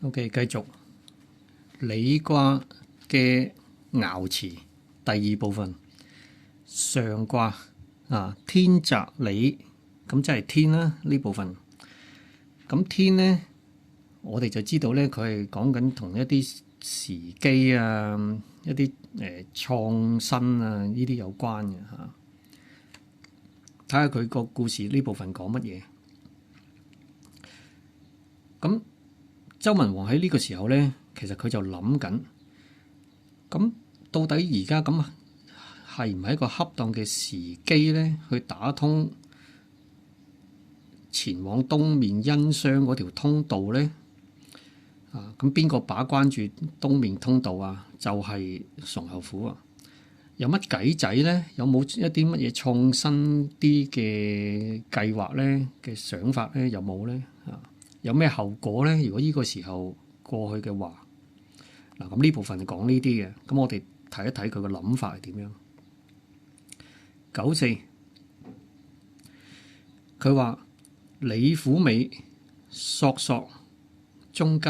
OK， 繼續履卦嘅爻辭第二部分上卦天澤履，咁即係天啦呢部分。咁天咧，我哋就知道咧，佢係講緊同一啲時機啊、一啲創新啊呢啲有關嘅嚇。睇下佢個故事呢部分講乜嘢。咁周文王喺呢個時候咧，其實佢就諗緊，咁到底而家咁係唔係一個恰當嘅時機咧，去打通前往東面殷商嗰條通道咧？咁邊個把關住東面通道啊？就係崇侯府啊！有乜計仔咧？有冇一啲乜嘢創新啲嘅計劃咧？嘅想法咧？有冇咧？有咩後果咧？如果呢個時候過去嘅話，咁呢部分講呢啲嘅，咁我哋睇一睇佢個諗法係點樣。9.4，佢話履虎尾，索索中吉。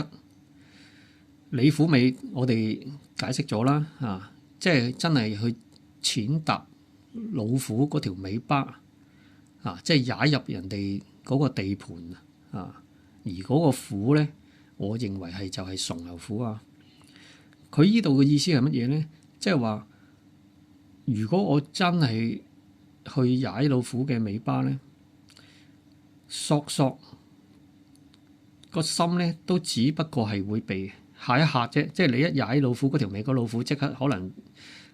履虎尾我哋解釋咗啦，即係真係去踐踏老虎嗰條尾巴，即係踩入人哋嗰個地盤啊。而嗰個虎咧，我認為係就係崇侯虎啊。佢依度嘅意思係乜嘢咧？即係話，如果我真係去踩老虎嘅尾巴咧，索索個心咧都只不過係會被嚇一嚇啫。即係你一踩老虎嗰條尾，嗰老虎即刻可能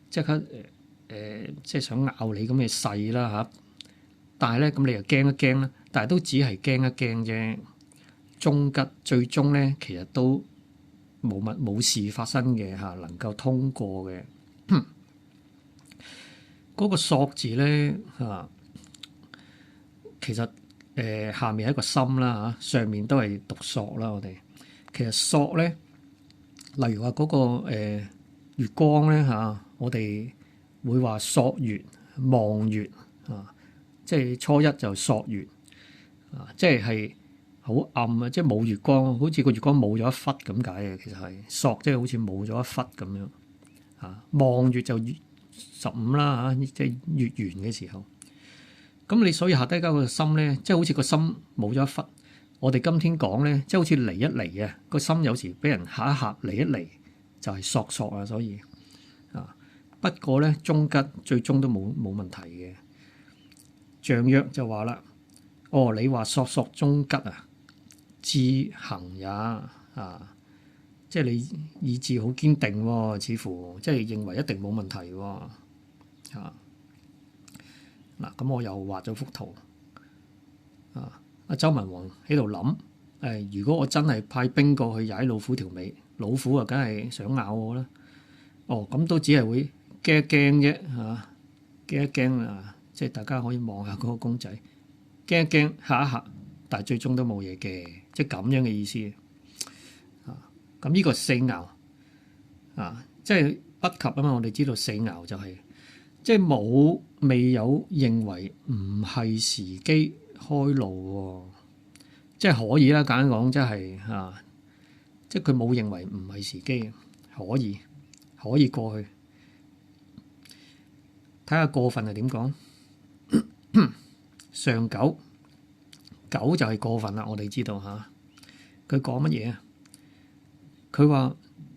即刻即係想咬你咁嘅勢啦嚇。但係咧，咁你又驚一驚啦。但係都只係驚一驚啫。中吉最終咧，其實都冇事發生嘅嚇，能夠通過嘅。嗰個索字咧其實下面係一個心啦嚇，上面都係讀索啦。我哋其實索咧，例如話嗰個月光咧嚇，我哋會話朔月、望月即係初一就朔月即係好暗啊！即係冇月光，好似個月光冇咗一忽咁解嘅。其實係朔，即係好似冇咗一忽咁樣望月就月15啦嚇，即係月圓嘅時候。咁你所以下低加個心咧，即係好似個心冇咗一忽。我哋今天講咧，即係好似離一離啊，個心有時俾人嚇一嚇，離一離就係索索啊。所以不過咧，中吉最終都冇問題嘅。象曰就話啦，你話索索中吉啊，志行也即係你意志好堅定喎，似乎即係認為一定冇問題喎嗱。咁我又畫咗幅圖阿周文王喺度諗如果我真係派兵過去踩老虎條尾，老虎啊，梗係想咬我啦。咁都只係會驚一驚啫驚一驚即係大家可以望下嗰個公仔，驚一驚嚇一嚇，但係最終都冇嘢嘅，即係咁樣嘅意思咁呢個四爻即係不及啊嘛。我哋知道四爻就係即係未有認為唔係時機開路即係可以啦。簡單講，即係即係佢冇認為唔係時機，可以過去睇下過分係點講。上九就係過分啦。我哋知道佢講乜嘢啊？佢話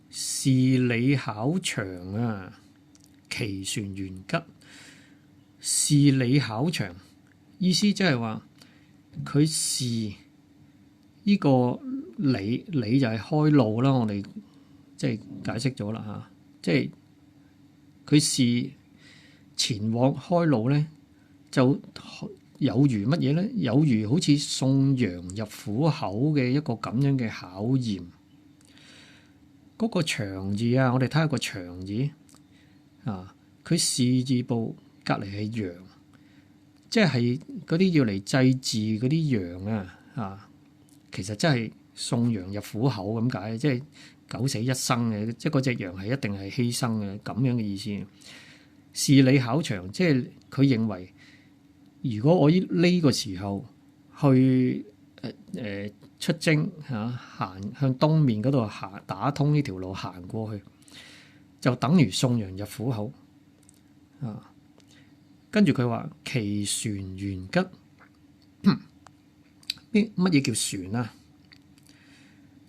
事履考長其旋元吉。事履考長意思即係話佢事呢個履就係開路啦。我哋即係解釋咗啦即係佢事前往開路咧，就有如乜嘢咧？有如好似送羊入虎口嘅一個咁樣嘅考驗。嗰個長字我哋睇下個長字佢事字部隔離係羊，即係嗰啲要嚟祭祀嗰啲羊其實真係送羊入虎口咁解，即係九死一生嘅，即係嗰隻羊係一定係犧牲嘅咁樣嘅意思。事履考長，即係佢認為，如果我呢個時候去出征行向東面嗰度行，打通呢條路行過去，就等於送羊入虎口啊。跟住佢話其船原吉，乜嘢叫船啊？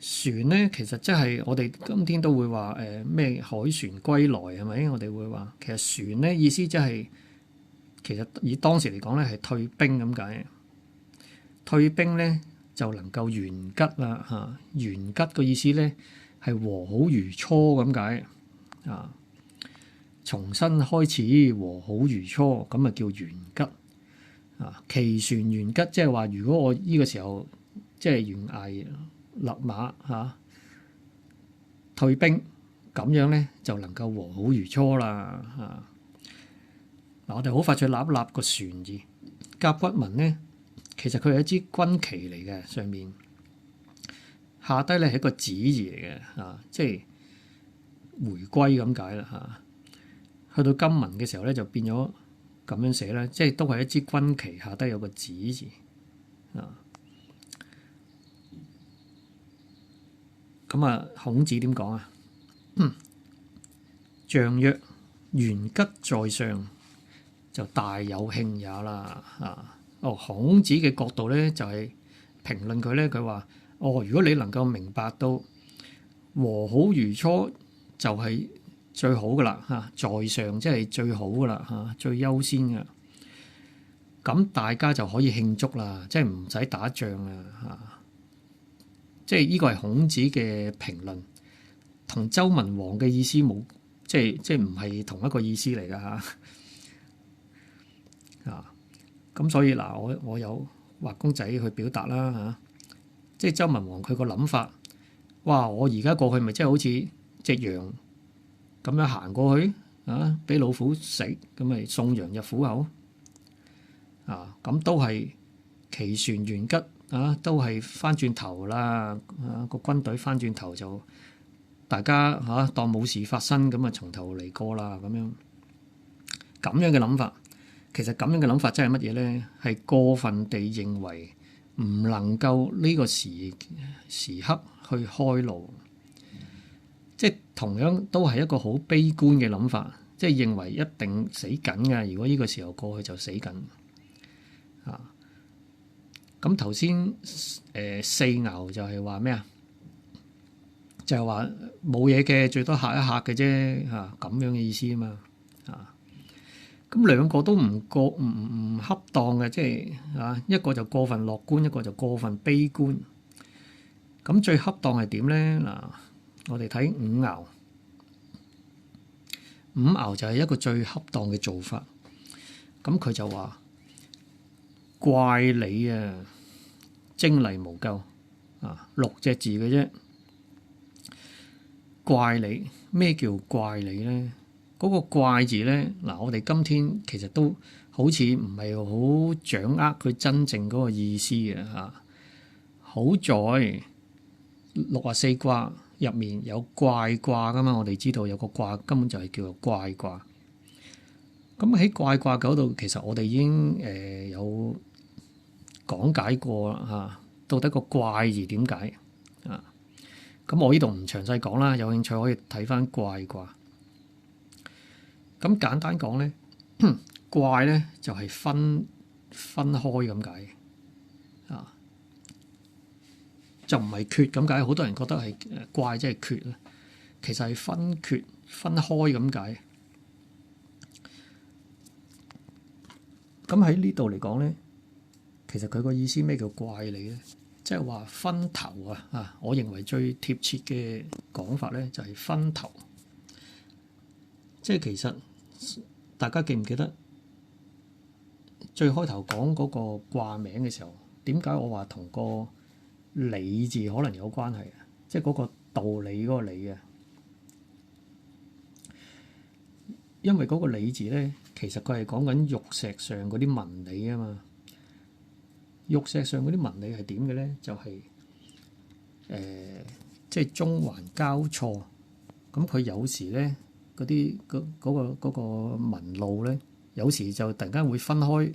船咧其實即係我哋今天都會話咩海船歸來係咪？我哋會話其實船咧意思即係其實以當時嚟講咧係退兵咁解。退兵咧就能夠圓吉啦嚇，圓吉個意思咧係和好如初咁解啊，重新開始和好如初咁啊叫圓吉啊。其船圓吉即係話如果我呢個時候即係懸崖勒馬退兵咁樣咧就能夠和好如初啦嚇。嗱，我哋好快脆立一立個船字，甲骨文咧。其實佢係一支軍旗嚟嘅，上面下低咧係一個子字嚟嘅啊，即係回歸咁解啦嚇。去到金文嘅時候咧，就變咗咁樣寫啦，即係都係一支軍旗，下低有個子字啊。咁啊，孔子點講啊？象曰：元吉在上，就大有慶也啦啊！孔子嘅角度咧就係評論佢咧，佢話：如果你能夠明白到和好如初就係最好噶啦嚇，在上即係最好噶啦嚇，最優先嘅。咁大家就可以慶祝啦，即係唔使打仗啊嚇。即係呢個係孔子嘅評論，同周文王嘅意思冇，即係唔係同一個意思嚟噶嚇啊。咁所以嗱，我有畫公仔去表達啦嚇，即係周文王佢個諗法，哇！我而家過去咪即係好似隻羊咁樣行過去啊，俾老虎食，咁咪送羊入虎口啊！咁都係其船圓吉啊，都係翻轉頭啦啊！個軍隊翻轉頭就大家嚇當冇事發生咁啊，從頭嚟過啦咁樣嘅諗法。其實咁樣嘅諗法真係乜嘢咧？係過分地認為唔能夠呢個時刻去開路，即係同樣都係一個好悲觀嘅諗法，即係認為一定死緊㗎。如果呢個時候過去就死緊啊！咁頭先四爻就係話咩啊？就係話冇嘢嘅，最多嚇一嚇嘅啫嚇，咁樣嘅意思啊嘛啊！咁兩個都唔恰當嘅，即係啊一個就過分樂觀，一個就過分悲觀。咁最恰當係點咧？嗱，我哋睇五爻，五爻就係一個最恰當嘅做法。咁佢就話：怪你啊，精麗無夠啊，6隻字嘅啫。怪你，咩叫怪你咧？嗰個怪字咧，嗱，我哋今天其實都好似唔係好掌握佢真正嗰個意思嘅嚇。好在64卦入面有怪卦噶嘛，我哋知道有個卦根本就係叫做怪卦。咁喺怪卦嗰度，其實我哋已經有講解過啦嚇，到底個怪字點解啊？咁我呢度唔詳細講啦，有興趣可以睇翻怪卦。咁簡單講咧，怪咧就係分開咁解啊，就唔係缺咁解。好多人覺得係怪即係缺咧，其實係分開咁解。咁喺呢度嚟講咧，其實佢個意思咩叫怪你咧？即係話分頭啊！我認為最貼切嘅講法咧就係分頭，即係其實。大家記唔記得最開頭講嗰個卦名嘅時候，點解我話同個理字可能有關係啊？即係嗰個道理嗰個理啊，因為嗰個理字咧，其實佢係講緊玉石上嗰啲紋理啊嘛。玉石上嗰啲紋理係點嘅咧？就係即係中環交錯，咁佢有時咧。嗰啲嗰個紋路咧，有時就突然間會分開，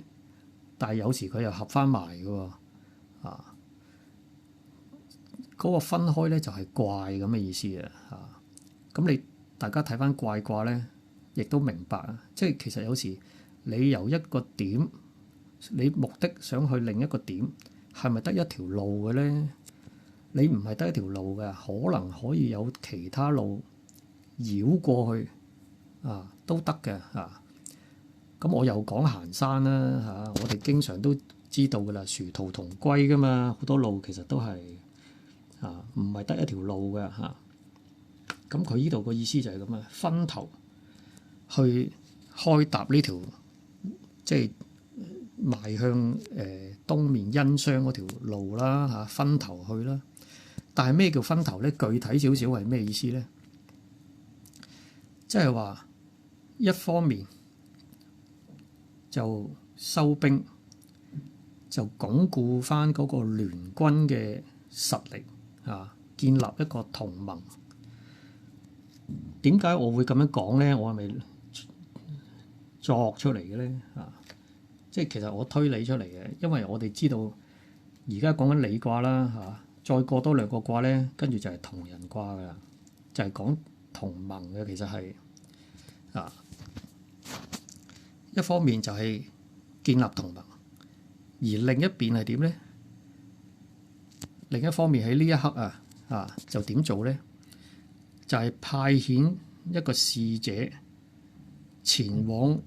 但係有時佢又合翻埋嘅喎啊！嗰個分開咧就係怪咁嘅意思啊！嚇，咁大家睇翻怪卦咧，亦都明白啊！即係其實有時你由一個點，你目的想去另一個點，係咪得一條路嘅咧？你唔係得一條路嘅，可能可以有其他路繞過去啊，都得嘅啊！咁我又講行山啦嚇，我哋經常都知道噶啦，殊途同歸噶嘛，好多路其實都係唔係得一條路嘅嚇。咁佢呢度個意思就係咁啊，分頭去開踏呢條即係邁向東面殷商嗰條路啦嚇，分頭去啦。但係咩叫分頭咧？具體少少係咩意思咧？即係話一方面就收兵，就鞏固翻嗰個聯軍嘅實力啊，建立一個同盟。點解我會咁樣講咧？我係咪作出嚟嘅咧？即係其實我推理出嚟嘅，因為我哋知道而家講緊履卦啦嚇，再過多2個卦咧，跟住就係同人卦噶啦，就係講同盟嘅。其實係一方面就係建立同盟，而另一邊係點咧？另一方面喺呢一刻就點做咧？就係派遣一個使者前往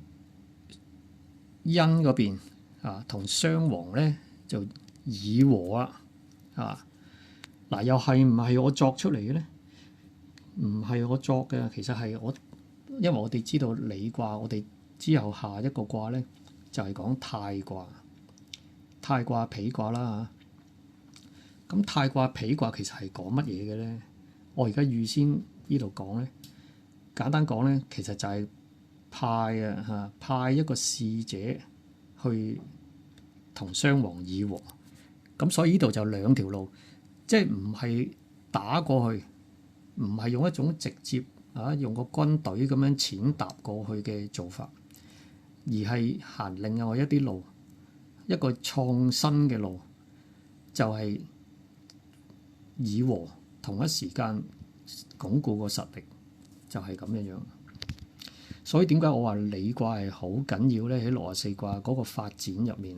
殷嗰邊同商王咧就議和嗱，又係唔係我作出嚟嘅咧？唔係我作嘅，其實係我，因為我哋知道履卦，我哋之後下一個卦咧就係講泰卦，泰卦否卦啦嚇。咁泰卦否卦其實係講乜嘢嘅咧？我而家預先呢度講咧，簡單講咧，其實就係派一個使者去同商王議和。咁所以呢度就2條路，即係唔係打過去，唔係用一種直接用個軍隊咁樣踐踏過去嘅做法，而係行另外一啲路，一個創新嘅路，就係議和，同一時間鞏固個實力，就係咁樣樣。所以點解我話履卦係好緊要咧？喺64卦嗰個發展入面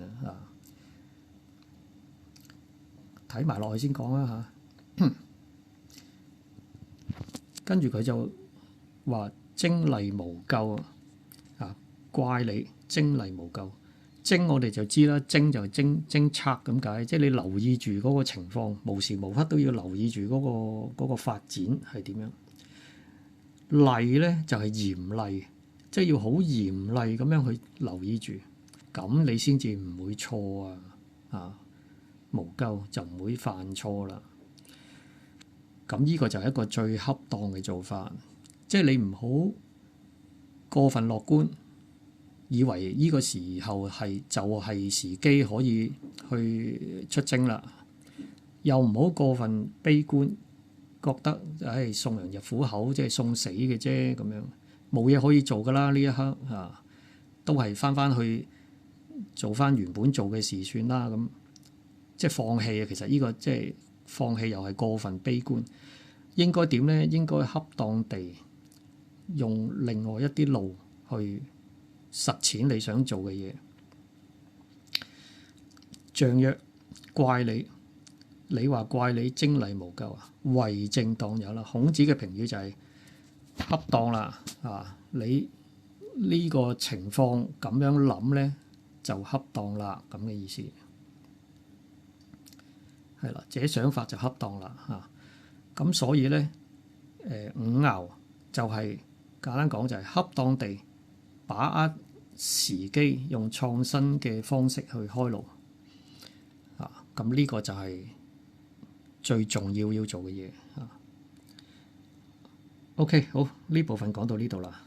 睇埋落去先講啦嚇。跟住佢就話精厲無咎怪履精厲無咎。精我哋就知啦，精就係偵測咁解，即係你留意住嗰個情況，無時無刻都要留意住嗰個發展係點樣。厲咧就係嚴厲，即係要好嚴厲咁樣去留意住，咁你先至唔會錯無咎就唔會犯錯啦。咁呢個就係一個最恰當嘅做法，即係你唔好過分樂觀，以為呢個時候就係時機可以去出征啦，又唔好過分悲觀，覺得送羊入虎口，即係送死嘅啫咁樣，冇嘢可以做噶啦呢一刻都係翻去做翻原本做嘅事算啦咁。即係放棄啊！其實呢個即係放棄，又係過分悲觀。應該點咧？應該恰當地用另外一啲路去實踐你想做嘅嘢。象曰：怪履，你話怪履精厲無咎為正當有啦。孔子嘅評語就係恰當啦你呢個情況咁樣諗咧，就恰當啦咁嘅意思。係啦，這想法就恰當啦咁所以咧五爻就係簡單講就係恰當地把握時機，用創新嘅方式去開路咁呢個就係最重要做嘅嘢OK，好，呢部分講到呢度啦。